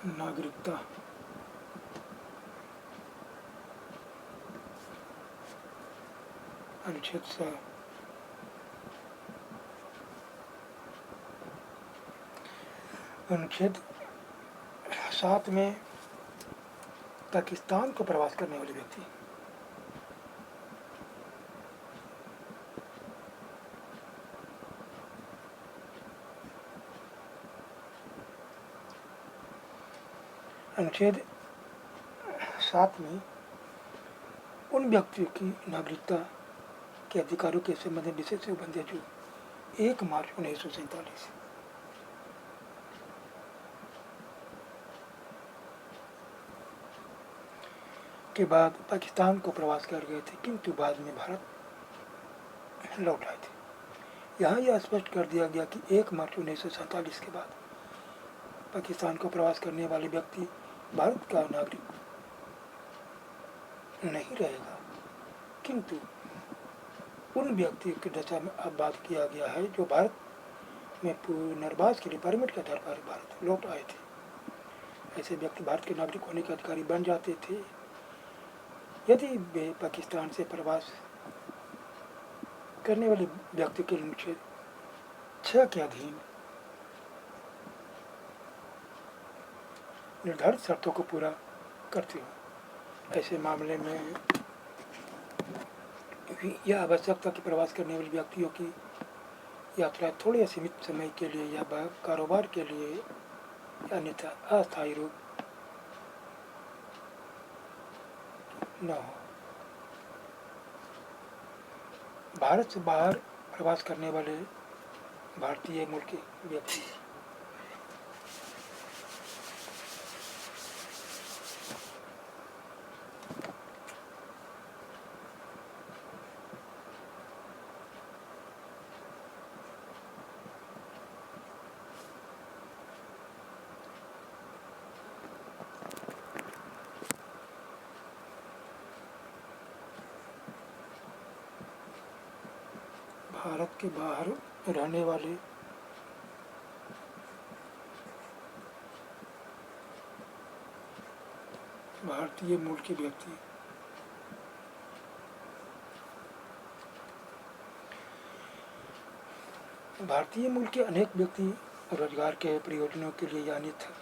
नागरिकता अनुच्छेद 7 अनुच्छेद 7 में पाकिस्तान को प्रवास करने वाले व्यक्ति अनुच्छेद 7 में उन व्यक्तियों की नागरिकता के अधिकारों के संबंध में विशेष उपबंध है जो 1 मार्च 1947 के बाद पाकिस्तान को प्रवास कर गए थे, किंतु बाद में भारत लौट आए थे। यहाँ यह स्पष्ट कर दिया गया कि 1 मार्च 1947 के बाद पाकिस्तान को प्रवास करने वाले व्यक्ति भारत का नागरिक नहीं रहेगा, किंतु उन व्यक्तियों की दशा में अब बात किया गया है जो भारत में पुनर्वास के लिए परमिट के आधार पर भारत लौट आए थे। ऐसे व्यक्ति भारत के नागरिक होने के अधिकारी बन जाते थे यदि वे पाकिस्तान से प्रवास करने वाले व्यक्ति के अनुच्छेद 6 के अधीन निर्धारित शर्तों को पूरा करते हो। ऐसे मामले में यह आवश्यकता कि प्रवास करने वाले व्यक्तियों की यात्रा थोड़े सीमित समय के लिए या कारोबार के लिए या अन्यथा अस्थायी रूप न हो। भारत से बाहर प्रवास करने वाले भारतीय मूल के व्यक्ति भारत के बाहर रहने वाले भारतीय मूल के व्यक्ति भारतीय मूल के अनेक व्यक्ति रोजगार के प्रयोजनों के लिए या अन्यथा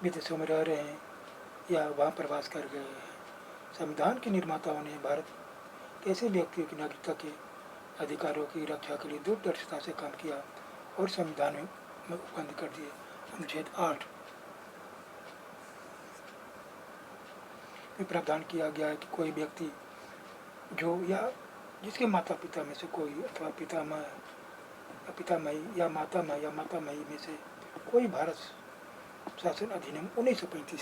विदेशों में रह रहे हैं या वहाँ प्रवास कर गए हैं। संविधान के निर्माताओं ने भारत के ऐसे व्यक्तियों की नागरिकता के अधिकारों की रक्षा के लिए दूरदर्शिता से काम किया और संविधान में उपबंध कर दिए। अनुच्छेद 8 में प्रावधान किया गया है कि कोई व्यक्ति जो या जिसके माता पिता में से कोई अथवा पितामही या मातामही में से कोई भारत शासन अधिनियम 1935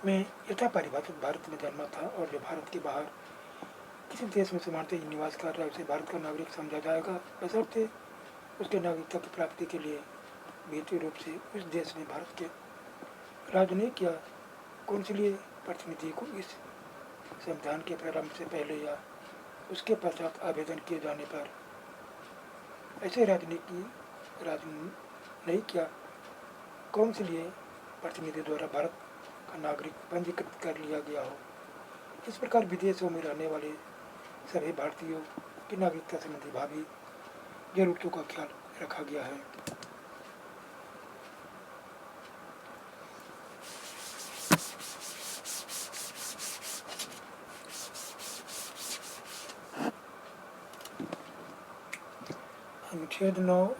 में यथा परिभाषित भारत में जन्मा था और जो भारत के बाहर किसी देश में समानता ही निवास कर रहा है उसे भारत का नागरिक समझा जाएगा, बशर्ते उसके नागरिकता की प्राप्ति के लिए वित्तीय रूप से उस देश में भारत के राजनयिक या कौंसिलीय प्रतिनिधि को इस संविधान के प्रारंभ से पहले या उसके पश्चात आवेदन किए जाने पर ऐसे राजनयिक या कौंसिलीय प्रतिनिधि द्वारा भारत का नागरिक पंजीकृत कर लिया गया हो। इस प्रकार विदेशों में रहने वाले सभी भारतीयों की नागरिकता संबंधी भावी जरूरतों का ख्याल रखा गया है। अनुच्छेद 9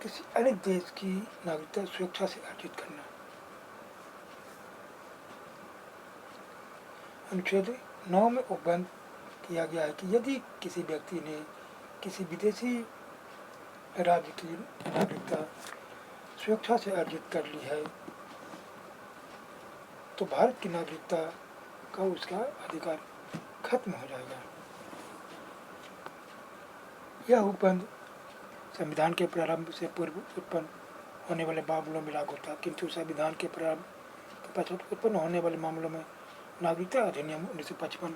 किसी अन्य देश की नागरिकता स्वेच्छा से अर्जित करना। अनुच्छेद 9 में उपबंध किया गया है कि यदि किसी व्यक्ति ने किसी विदेशी राज्य की नागरिकता स्वेच्छा से अर्जित कर ली है तो भारत की नागरिकता का उसका अधिकार खत्म हो जाएगा। यह उपबंध संविधान के प्रारंभ से पूर्व उत्पन्न होने वाले मामलों में लागू था, किंतु संविधान के प्रारंभ के पश्चात उत्पन्न होने वाले मामलों में नागरिकता अधिनियम 1955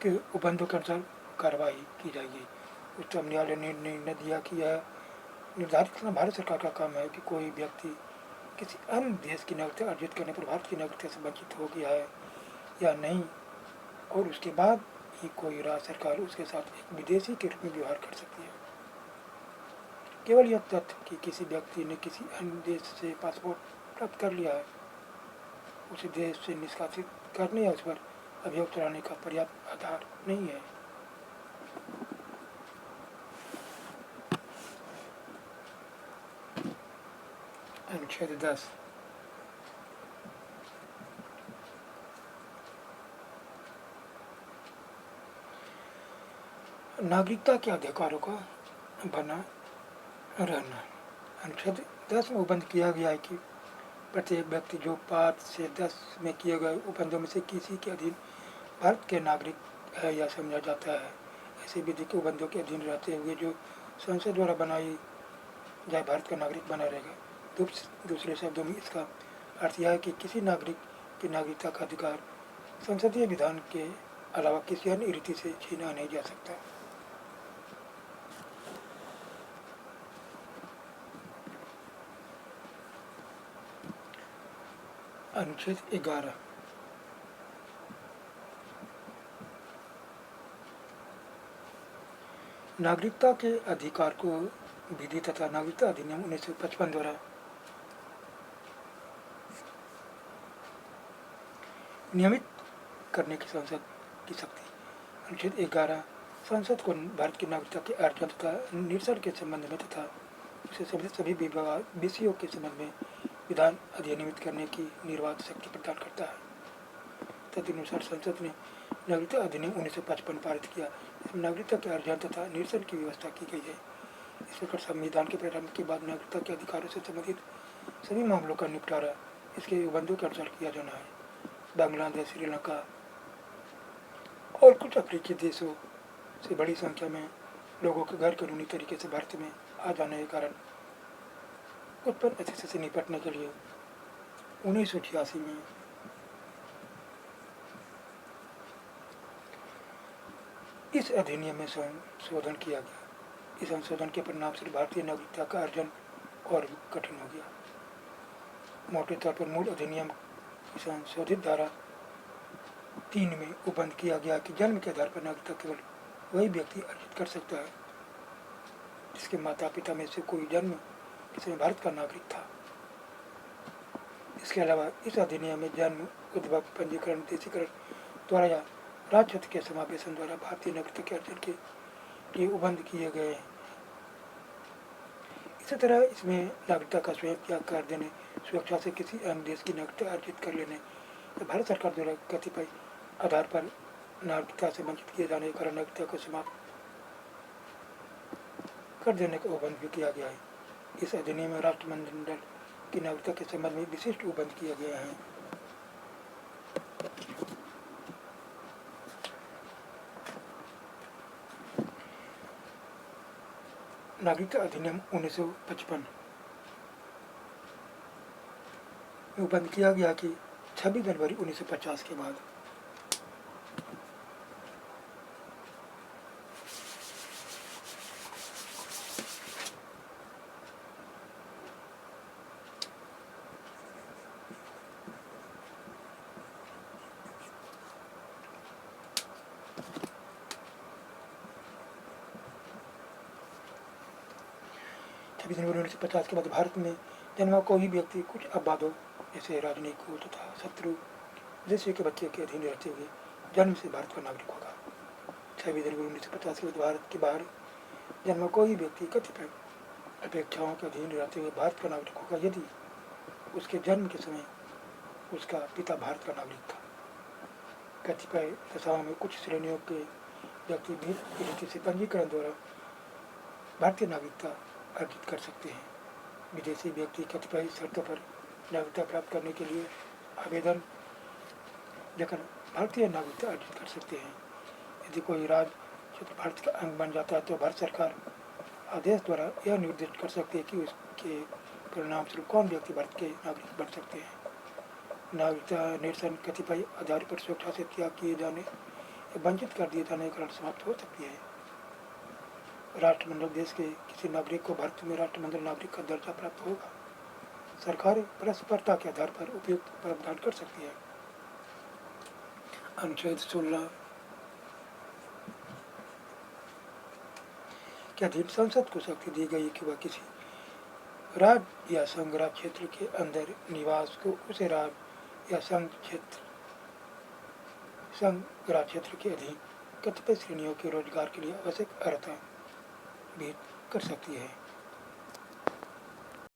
के उपबंधों के अनुसार कार्रवाई की जाएगी। उच्चतम न्यायालय ने निर्णय दिया कि यह निर्धारित करना भारत सरकार का काम है कि कोई व्यक्ति किसी अन्य देश की नागरिकता अर्जित करने पर भारत की नागरिकता से वंचित हो गया है या नहीं, और उसके बाद ही कोई राज्य सरकार उसके साथ एक विदेशी के रूप में व्यवहार कर सकती है। केवल यह तथ्य कि किसी व्यक्ति ने किसी अन्य देश से पासपोर्ट प्राप्त कर लिया है, उसे देश से निष्कासित करने या उस पर अभियोग चलाने का पर्याप्त आधार नहीं है। अनुच्छेद 10 नागरिकता के अधिकारों का बना रहना। अनुच्छेद 10 में उपबंध किया गया है कि प्रत्येक व्यक्ति जो 5 से 10 में किए गए उपबंधों में से किसी के अधीन भारत के नागरिक है या समझा जाता है, ऐसे विधि के उपबंधों के अधीन रहते हुए जो संसद द्वारा बनाई जाए भारत का नागरिक बना रहेगा। दूसरे शब्दों में इसका अर्थ यह है कि किसी नागरिक की नागरिकता का अधिकार संसदीय विधान के अलावा किसी अन्य रीति से छीना नहीं जा सकता। अनुच्छेद 11 नागरिकता के अधिकार को विधि तथा नागरिकता अधिनियम 1955 द्वारा नियमित करने की संसद की शक्ति। अनुच्छेद 11 संसद को भारत की नागरिकता के अर्जन तथा निरसन के संबंध में तथा उससे संबंधित सभी विषयों के संबंध में विधान अधिनियमित करने की निर्वाध शक्ति प्रदान करता है। तदनुसार संसद ने नागरिकता अधिनियम 1955 पारित किया, इसमें नागरिकता के अर्जन तथा निरसन की व्यवस्था की गई है। इस प्रकार संविधान के प्रारंभ के बाद नागरिकता के अधिकारों से संबंधित सभी मामलों का निपटारा इसके उपबंधों के अनुसार किया जाना है। बांग्लादेश, श्रीलंका और कुछ अफ्रीकी देशों से बड़ी संख्या में लोगों के गैर कानूनी तरीके से भारत में आ जाने के कारण उत्पन्न स्थिति से निपटने के लिए 1986 में इस अधिनियम में संशोधन किया गया। इस संशोधन के परिणाम से भारतीय नागरिकता का अर्जन और भी कठिन हो गया। मोटे तौर पर मूल अधिनियम की संशोधित धारा 3 में उपबंध किया गया कि जन्म के आधार पर नागरिकता केवल वही व्यक्ति अर्जित कर सकता है जिसके माता पिता में से कोई जन्म के समय भारत का नागरिक था। इसके अलावा इस अधिनियम में जन्म, उद्भव, पंजीकरण, देशीकरण द्वारा या राज्य के समावेशन द्वारा भारतीय नागरिकता के अर्जन के लिए उपबंध किए गए हैं। इसी तरह इसमें नागरिकता का स्वयं त्याग कर देने, सुरक्षा से किसी अन्य देश की नागरिकता अर्जित कर लेने या भारत सरकार द्वारा कतिपय आधार पर नागरिकता से वंचित किए जाने के कारण नागरिकता को समाप्त कर देने का उपबंध भी किया गया है। इस अधिनियम में राष्ट्रमंडल की नागरिकता के संबंध में विशिष्ट उपबंध किए गए हैं। नागरिकता अधिनियम 1955 में उपबंध किया गया कि 26 जनवरी 1950 के बाद जनवरी 1950 के बाद भारत में जन्मा कोई व्यक्ति कुछ अपवादों जैसे राजनयिकों तथा शत्रु देशों के बच्चे के अधीन रहते हुए जन्म से भारत का नागरिक होगा। 26 जनवरी 1950 के बाद भारत के बाहर जन्मा कोई व्यक्ति कतिपय अपेक्षाओं के अधीन रहते हुए भारत का नागरिक होगा यदि उसके जन्म के समय उसका पिता भारत का नागरिक था। कतिपय दशाओं में कुछ श्रेणियों के व्यक्ति भी रीति से पंजीकरण द्वारा भारतीय नागरिकता अर्जित कर सकते हैं। विदेशी व्यक्ति कतिपय शर्तों पर नागरिकता प्राप्त करने के लिए आवेदन लेकर भारतीय नागरिकता अर्जित कर सकते हैं। यदि कोई राज्य क्षेत्र भारत का अंग बन जाता है तो भारत सरकार आदेश द्वारा यह निर्दिष्ट कर सकती है कि उसके परिणाम स्वरूप कौन व्यक्ति भारत के नागरिक बन सकते हैं। नागरिकता निरसन कतिपय आधार पर स्वेच्छा से त्याग किए जाने वंचित कर दिए जाने के कारण समाप्त हो सकती है। राष्ट्रमंडल देश के किसी नागरिक को भारत में राष्ट्रमंडल नागरिक का दर्जा प्राप्त होगा। सरकारें परस्परता के आधार पर उपयुक्त प्रावधान कर सकती है। अनुच्छेद 16 के अधीन संसद को शक्ति दी गई कि वह किसी राज्य या संघ राज्य क्षेत्र के अंदर निवास को उसे राज्य या संघ राज्य क्षेत्र के अधीन कतिपय श्रेणियों के रोजगार के लिए आवश्यक अर्हता भी कर सकती है।